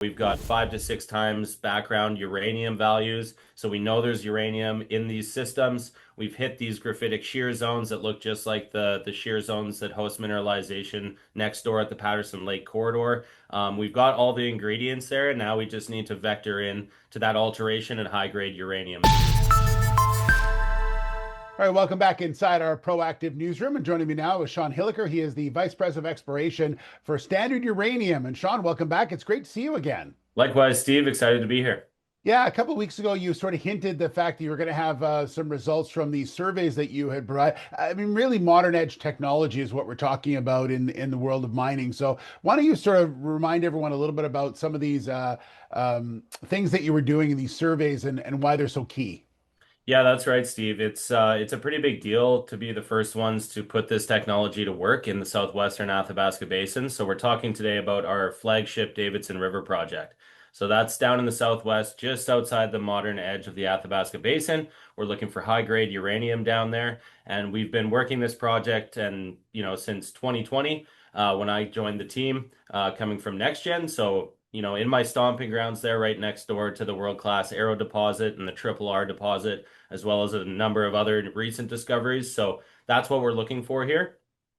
We've got 5 to 6 times background uranium values. So we know there's uranium in these systems. We've hit these graphitic shear zones that look just like the shear zones that host mineralization next door at the Patterson Lake corridor. We've got all the ingredients there, and now we just need to vector in to that alteration and high-grade uranium. All right, welcome back inside our proactive newsroom. And joining me now is Sean Hilliker. He is the Vice President of Exploration for Standard Uranium. And Sean, welcome back. It's great to see you again. Likewise, Steve, excited to be here. Yeah, a couple of weeks ago, you sort of hinted the fact that you were going to have some results from these surveys that you had provided. I mean, really modern edge technology is what we're talking about in the world of mining. So why don't you sort of remind everyone a little bit about some of these things that you were doing in these surveys and why they're so key? Yeah, that's right, Steve. It's a pretty big deal to be the first ones to put this technology to work in the southwestern Athabasca Basin. So we're talking today about our flagship Davidson River project. So that's down in the southwest, just outside the modern edge of the Athabasca Basin. We're looking for high-grade uranium down there, and we've been working this project and since 2020 when I joined the team coming from NextGen. So in my stomping grounds there, right next door to the world-class Arrow deposit and the Triple R deposit, as well as a number of other recent discoveries. So that's what we're looking for here.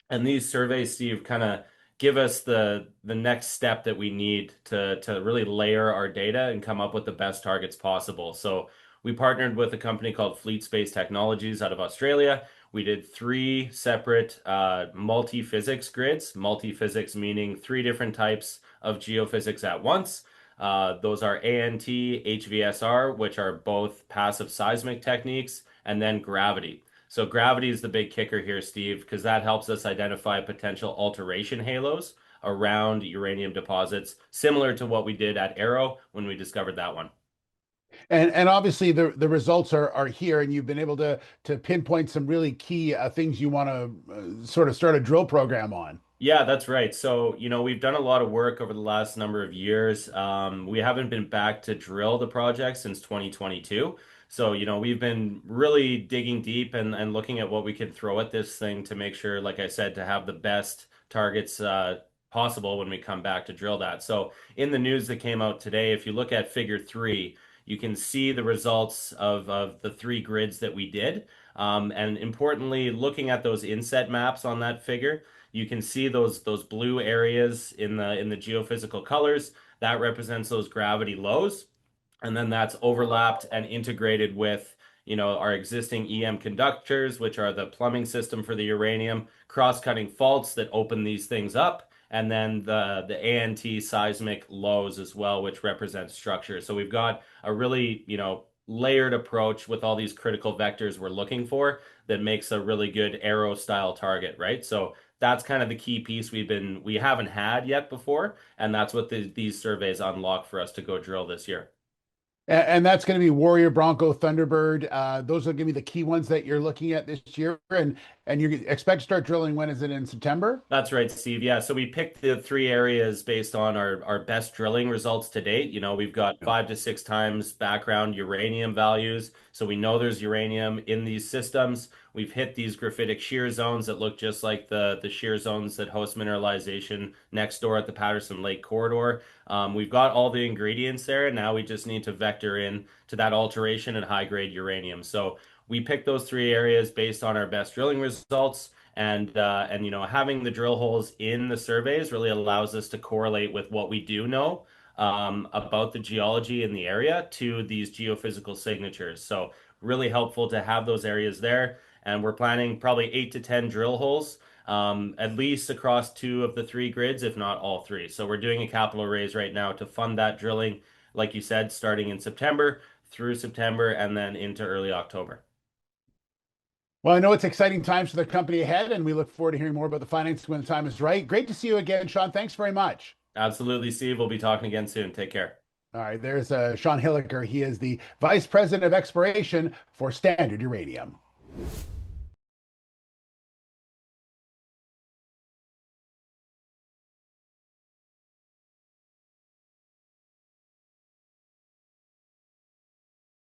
And these surveys, Steve, kind of give us the next step that we need to really layer our data and come up with the best targets possible. So we partnered with a company called Fleet Space Technologies out of Australia. We did three separate multi-physics grids, multi-physics meaning three different types of geophysics at once. Those are ANT, HVSR, which are both passive seismic techniques, and then gravity. So gravity is the big kicker here, Steve, because that helps us identify potential alteration halos around uranium deposits, similar to what we did at Arrow when we discovered that one. And obviously the results are here, and you've been able to pinpoint some really key things you want to sort of start a drill program on. Yeah, that's right. So, we've done a lot of work over the last number of years. We haven't been back to drill the project since 2022. So, we've been really digging deep and looking at what we can throw at this thing to make sure, like I said, to have the best targets possible when we come back to drill that. So, in the news that came out today, if you look at figure three, you can see the results of the three grids that we did. And importantly, looking at those inset maps on that figure, you can see those blue areas in the geophysical colors. That represents those gravity lows, and then that's overlapped and integrated with our existing EM conductors, which are the plumbing system for the uranium, cross-cutting faults that open these things up, and then the ANT seismic lows as well, which represents structure. So we've got a really layered approach with all these critical vectors we're looking for that makes a really good arrow style target, right? So that's kind of the key piece we haven't had yet before, and that's what these surveys unlock for us to go drill this year. And that's going to be Warrior, Bronco, Thunderbird. Those are going to be the key ones that you're looking at this year. And you expect to start drilling, when is it, in September? That's right, Steve. Yeah, so we picked the three areas based on our best drilling results to date. We've got 5 to 6 times background uranium values. So we know there's uranium in these systems. We've hit these graphitic shear zones that look just like the shear zones that host mineralization next door at the Patterson Lake corridor. We've got all the ingredients there, and now we just need to vector in to that alteration and high-grade uranium. So we picked those three areas based on our best drilling results, and having the drill holes in the surveys really allows us to correlate with what we do know about the geology in the area to these geophysical signatures. So really helpful to have those areas there. And we're planning probably 8 to 10 drill holes, at least across two of the three grids, if not all three. So we're doing a capital raise right now to fund that drilling, like you said, starting in September through September and then into early October. Well, I know it's exciting times for the company ahead, and we look forward to hearing more about the financing when the time is right. Great to see you again, Sean. Thanks very much. Absolutely, Steve. We'll be talking again soon. Take care. All right, there's Sean Hilliker. He is the Vice President of Exploration for Standard Uranium.